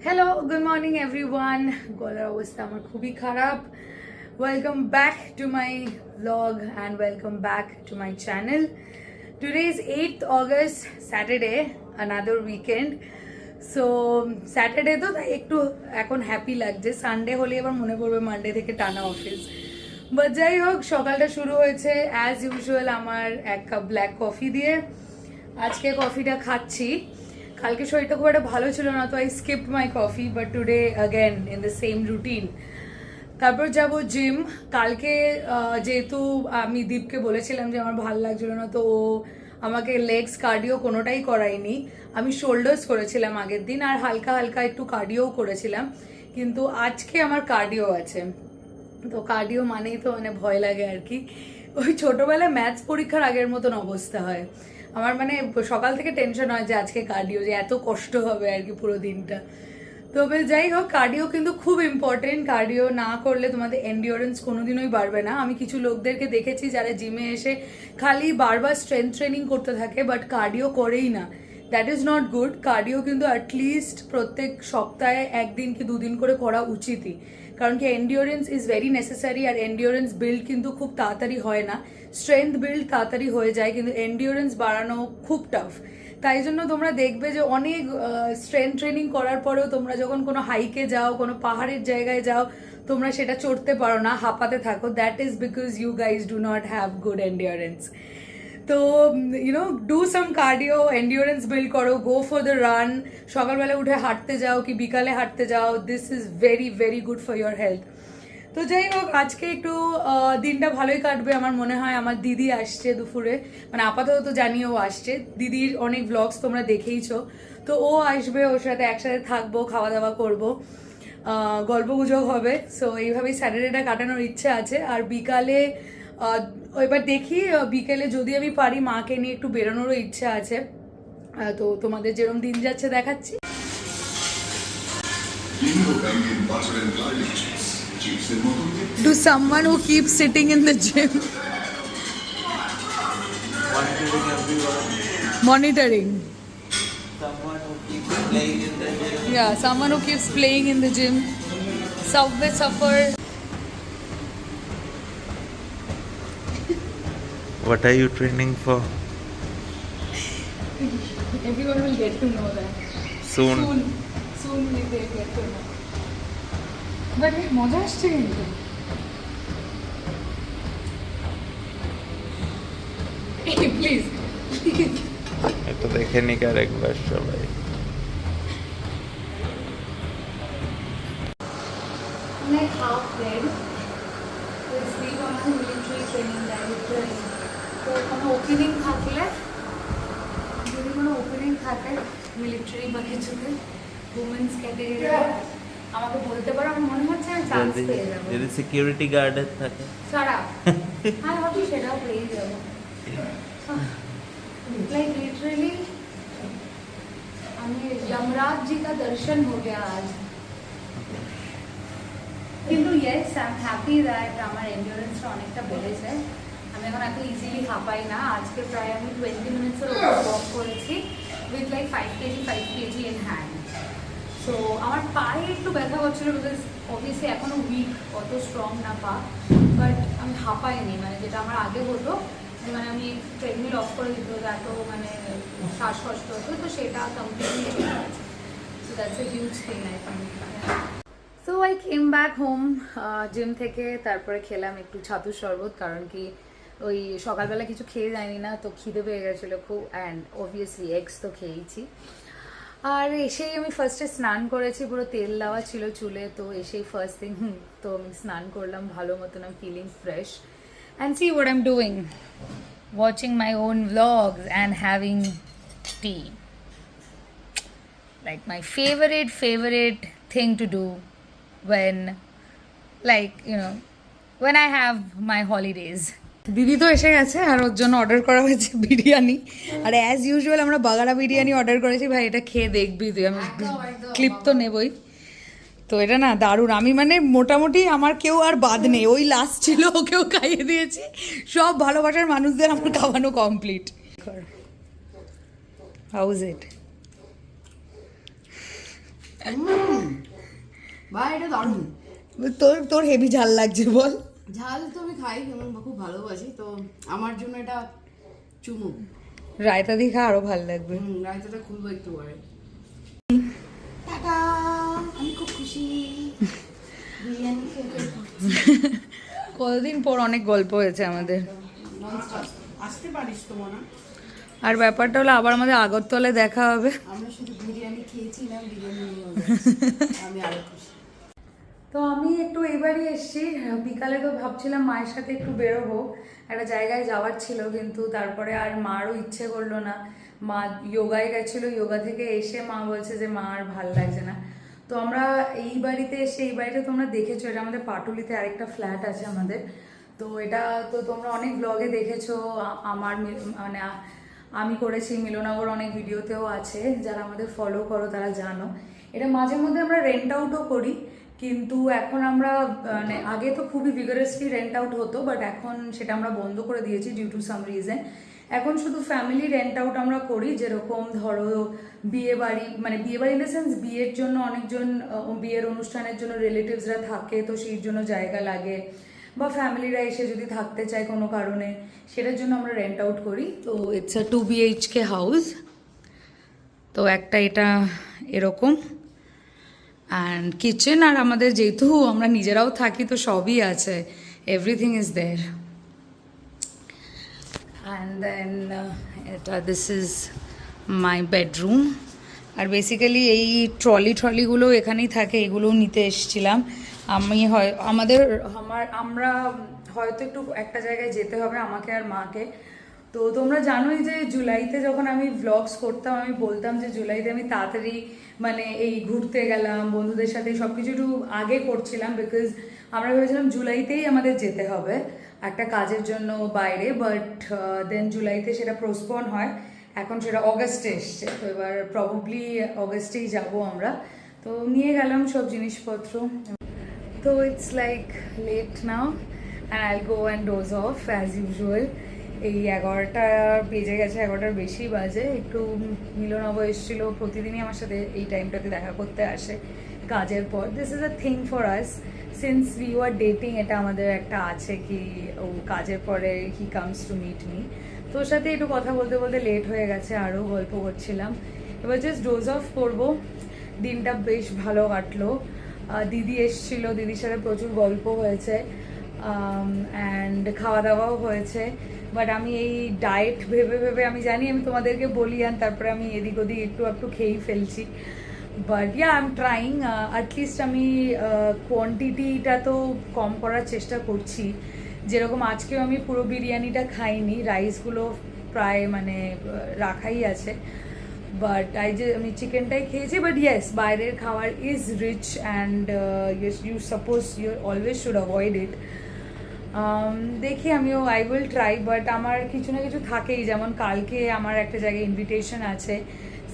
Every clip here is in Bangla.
Hello, good morning everyone. গলার অবস্থা আমার খুবই খারাপ। Welcome back to my blog and welcome back to my channel. Today is 8th August, Saturday, another weekend. So Saturday তো তাই একটু এখন হ্যাপি লাগছে। সানডে হলে এবার মনে পড়বে মানডে থেকে টানা অফিস। বাট যাই হোক, সকালটা শুরু হয়েছে অ্যাজ ইউজুয়াল আমার এক কাপ ব্ল্যাক কফি দিয়ে। আজকে কফিটা খাচ্ছি। কালকে শরীরটা খুব একটা ভালো ছিল না, তো I skipped my coffee, but today again in the same routine. তারপর যাব জিম। কালকে যেহেতু আমি দীপকে বলেছিলাম যে আমার ভালো লাগছিল না, তো ও আমাকে লেগস কার্ডিও কোনোটাই করায়নি। আমি শোল্ডার্স করেছিলাম আগের দিন আর হালকা হালকা একটু কার্ডিও করেছিলাম, কিন্তু আজকে আমার কার্ডিও আছে। তো কার্ডিও মানেই তো মানে ভয় লাগে আর কি। ওই ছোটোবেলায় ম্যাথস পরীক্ষার আগের মতন অবস্থা হয় আমার, মানে সকাল থেকে টেনশন হয় যে আজকে কার্ডিও, যে এত কষ্ট হবে আর কি পুরো দিনটা। তবে যাই হোক, কার্ডিও কিন্তু খুব ইম্পর্টেন্ট। কার্ডিও না করলে তোমাদের এন্ডিওরেন্স কোনোদিনই বাড়বে না। আমি কিছু লোকদেরকে দেখেছি যারা জিমে এসে খালি বারবার স্ট্রেংথ ট্রেনিং করতে থাকে, বাট কার্ডিও করেই না। That is not good. Cardio কিন্তু অ্যাটলিস্ট প্রত্যেক সপ্তাহে একদিন কি দুদিন করে করা উচিতই, কারণ কি এন্ডিওরেন্স ইজ ভেরি নেসেসারি। আর এন্ডিওরেন্স বিল্ড কিন্তু খুব তাড়াতাড়ি হয় না। স্ট্রেংথ বিল্ড তাড়াতাড়ি হয়ে যায়, কিন্তু এন্ডিওরেন্স বাড়ানো খুব টাফ। তাই জন্য তোমরা দেখবে যে অনেক স্ট্রেংথ ট্রেনিং করার পরেও তোমরা যখন কোনো হাইকে যাও, কোনো পাহাড়ের জায়গায় যাও, তোমরা সেটা চড়তে পারো না, হাঁপাতে থাকো। That is because you guys do not have good endurance. তো do some cardio, endurance build করো, গো ফর দ্য রান। সকালবেলা উঠে হাঁটতে যাও কি বিকালে হাঁটতে যাও, this is very very good for your health. তো যাই হোক, আজকে একটু দিনটা ভালোই কাটবে আমার মনে হয়। আমার দিদি আসছে দুপুরে, মানে আপাতত তো জানিও আসছে। দিদির অনেক ব্লগস তোমরা দেখেইছো, তো ও আসবে, ওর সাথে একসাথে থাকবো, খাওয়া দাওয়া করবো, গল্প গুজব হবে। সো এইভাবেই স্যাটারডেটা কাটানোর ইচ্ছে আছে। আর বিকালে এবার দেখি, বিকেলে যদি আমি পারি মাকে নিয়ে একটু বেরোনোরও ইচ্ছা আছে। তো তোমাদের যেরকম দিন যাচ্ছে দেখাচ্ছি। To someone who keeps sitting in the gym, monitoring. Someone who keeps playing in the gym. Yeah, someone who keeps playing in the gym. Subway suffer. What are you training for? Everyone will get to know that. Soon. Soon will they get to know. But মজা আসছে কিন্তু। প্লিজ এটা দেখে নিক আর একবার সবাই। Like half dead. We sleep on a military training director. তো কোনো ওপেনিং থাকলে, যদি কোনো ওপেনিং থাকে মিলিটারি বা কিছুতে উমেন্স ক্যাটাগরি, আমাকে বলতে পারো। আমার মনে হচ্ছে আমি চান্স পেয়ে যাবো। যদি সিকিউরিটি গার্ডের থাকে সারা আমি ভাবছি সেটাও পেয়ে যাবো। लाइक लिटरली हमें यमराज जी का दर्शन हो गया आज। কিন্তু yes, I am happy that আমার এন্ডিওরেন্সটা অনেকটা বেড়েছে। আমি এখন এত ইজিলি হাঁপাই না। আজকে প্রায় আমি 20 মিনিটসের উপর ওয়াক করেছি with like 5 KG in hand. So আমার পায়ে একটু ব্যথা করছিল, বিকজ অবভিয়াসলি এখনও উইক, অত স্ট্রং না পা, বাট আমি হাঁপাইনি, মানে যেটা আমার আগে হতো, মানে আমি ট্রেডমিল অফ করে দিত, এত মানে শ্বাসকষ্ট হতো, তো সেটা কমপ্লিটলি ঠিক আছে। So that's a huge thing I think. So I came back home gym থেকে। তারপরে খেলাম একটু ছাতুর শরবত, কারণ কি ওই সকালবেলা কিছু খেয়ে যায়নি না, তো খিদে পেয়ে গেছিলো খুব। অ্যান্ড অবভিয়াসলি এগস তো খেয়েইছি। আর এসেই আমি ফার্স্টে স্নান করেছি, পুরো তেল দেওয়া ছিল চুলে, তো এসেই ফার্স্ট থিং তো আমি স্নান করলাম ভালো মতন। I am feeling fresh. And see what I'm doing, watching my own vlogs and having tea, like my favorite thing to do when, like, when I have my holidays. দিদি তো এসে গেছে, আর ওর জন্য অর্ডার করা হয়েছে বিরিয়ানি। আর অ্যাজ ইউজুয়াল আমরা বাগাড়া বিরিয়ানি অর্ডার করেছি। ভাই এটা খেয়ে দেখবি তুই, আমি ক্লিপ তো নেবই। তো এটা না দারুণ। আমি মানে মোটামুটি আমার কেউ আর বাদ নেই, ওই লাস্ট ছিল ওকেও খাইয়ে দিয়েছি। সব ভালোবাসার মানুষদের আমার খাওয়ানো কমপ্লিট। How is it? বা এটা দারুণ। তোর হেভি ঝাল লাগছে বল। ঝাল তো আমি খাই, আমি খুব ভালোবাসি, তো আমার জন্য এটা চুমু। রায়তা দিয়ে খা আরো ভালো লাগবে। রায়তাটা খুলবো একটু পরে। টাটা, আমি খুব খুশি। বিরিয়ানি খেতে কতদিন পর অনেক গল্প হয়েছে আমাদের। আসতে পারিস তো মনে। আর ব্যাপারটা হলো আবার আমাদের আগরতলায় দেখা হবে। আমরা শুধু বিরিয়ানি খেয়েছি না, বিরিয়ানি আমি আরো খুশি। তো আমি একটু এবারই এসেছি, বিকালে তো ভাবছিলাম মায়ের সাথে একটু বেরোবো, একটা জায়গায় যাওয়ার ছিল, কিন্তু তারপরে আর মারও ইচ্ছে করলো না। মা যোগায় গেছিলো, যোগা থেকে এসে মা বলছে যে মা আর ভাল লাগছে না। তো আমরা এই বাড়িতে এসে, এই বাড়িতে তোমরা দেখেছো, এটা আমাদের পাটুলিতে আরেকটা ফ্ল্যাট আছে আমাদের। তো এটা তো তোমরা অনেক ব্লগে দেখেছো, আমার মানে আমি করেছি, মিলনগর অনেক ভিডিওতেও আছে, যারা আমাদের ফলো করো তারা জানো। এটা মাঝে মধ্যে আমরা রেন্ট আউটও করি, কিন্তু এখন আমরা মানে আগে তো খুবই ভিগারাসলি রেন্ট আউট হতো, বাট এখন সেটা আমরা বন্ধ করে দিয়েছি ডিউ টু সাম রিজন। এখন শুধু ফ্যামিলি রেন্ট আউট আমরা করি, যেরকম ধরো বিয়ে বাড়ি, মানে বিয়ে বাড়ি ইন দ্য সেন্স বিয়ের জন্য অনেকজন, বিয়ের অনুষ্ঠানের জন্য রিলেটিভসরা থাকে, তো সেই জন্য জায়গা লাগে, বা ফ্যামিলিরা এসে যদি থাকতে চায় কোনো কারণে, সেটার জন্য আমরা রেন্ট আউট করি। তো ইটস আ 2 BHK হাউস। তো একটা এটা এরকম অ্যান্ড কিচেন, আর আমাদের যেহেতু আমরা নিজেরাও থাকি তো সবই আছে, everything is there. And then এটা দিস ইজ মাই বেডরুম। আর বেসিক্যালি এই ট্রলিগুলো এখানেই থাকে, এগুলোও নিতে এসেছিলাম আমি। আমরা হয়তো একটু একটা জায়গায় যেতে হবে আমাকে আর মাকে। তো তোমরা জানোই যে জুলাইতে যখন আমি ভ্লগস করতাম, আমি বলতাম যে জুলাইতে আমি তাড়াতাড়ি মানে এই ঘুরতে গেলাম বন্ধুদের সাথে, সব কিছু একটু আগে করছিলাম, বিকজ আমরা ভেবেছিলাম জুলাইতেই আমাদের যেতে হবে একটা কাজের জন্য বাইরে, বাট দেন জুলাইতে সেটা পোস্টপোন হয়, এখন সেটা অগস্টে এসছে। তো এবার প্রবাবলি অগস্টেই যাব আমরা। তো নিয়ে গেলাম সব জিনিসপত্র। তো it's like late now and I'll go and doze off as usual. এই 11টা বেজে গেছে, 11টার বেশি বাজে। একটু মিলনব এসেছিলো, প্রতিদিনই আমার সাথে এই টাইমটাতে দেখা করতে আসে কাজের পর। This is a thing for us since we are dating, এটা আমাদের একটা আছে কি ও কাজের পরে he comes to meet me. তো ওর সাথে একটু কথা বলতে বলতে লেট হয়ে গেছে, আরও গল্প করছিলাম। এবার জাস্ট ডোজ অফ করবো। দিনটা বেশ ভালো কাটলো, দিদি এসেছিলো, দিদির সাথে প্রচুর গল্প হয়েছে অ্যান্ড খাওয়া দাওয়াও হয়েছে। বাট আমি এই ডায়েট ভেবে ভেবে, আমি জানি আমি তোমাদেরকে বলি আর তারপরে আমি এদিক ওদিক একটু খেয়েই ফেলছি, but yeah I am trying. At least আমি কোয়ান্টিটিটা তো কম করার চেষ্টা করছি। যেরকম আজকেও আমি পুরো বিরিয়ানিটা খাইনি, রাইসগুলো প্রায় মানে রাখাই আছে, বাট আমি চিকেনটাই খেয়েছি। বাট ইয়েস, বাইরের খাবার is rich and you suppose you always should avoid it. দেখি আমিও আই উইল ট্রাই, বাট আমার কিছু না কিছু থাকেই, যেমন কালকে আমার একটা জায়গায় ইনভিটেশন আছে।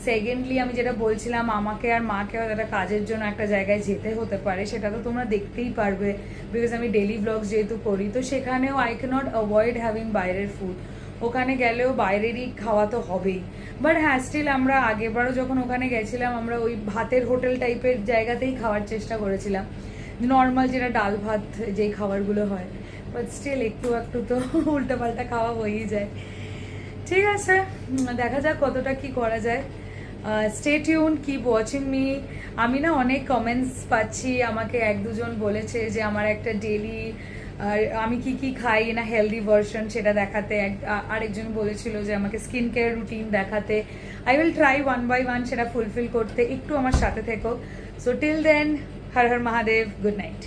সেকেন্ডলি আমি যেটা বলছিলাম, আমাকে আর মাকেও একটা কাজের জন্য একটা জায়গায় যেতে হতে পারে, সেটা তো তোমরা দেখতেই পারবে, বিকজ আমি ডেলি ব্লগস যেহেতু করি, তো সেখানেও আই ক্যানট অ্যাভয়েড হ্যাভিং বাইরের ফুড। ওখানে গেলেও বাইরেরই খাওয়া তো হবেই, বাট হ্যাঁ স্টিল আমরা আগেরবারও যখন ওখানে গেছিলাম আমরা ওই ভাতের হোটেল টাইপের জায়গাতেই খাওয়ার চেষ্টা করেছিলাম, নর্মাল যেটা ডাল ভাত যেই খাবারগুলো হয়, বাট স্টিল একটু তো উল্টোপাল্টা খাওয়া হয়েই যায়। ঠিক আছে, দেখা যাক কতটা কি করা যায়। Stay tune, keep watching me. আমি না অনেক কমেন্টস পাচ্ছি, আমাকে 1-2 জন বলেছে যে আমার একটা ডেলি আমি কি খাই না হেলদি ভার্সন সেটা দেখাতে। আরেকজন বলেছিল যে আমাকে স্কিন কেয়ার রুটিন দেখাতে। আই উইল ট্রাই 1 by 1 সেটা ফুলফিল করতে, একটু আমার সাথে থেকো। So till then, Har Har Mahadev, good night.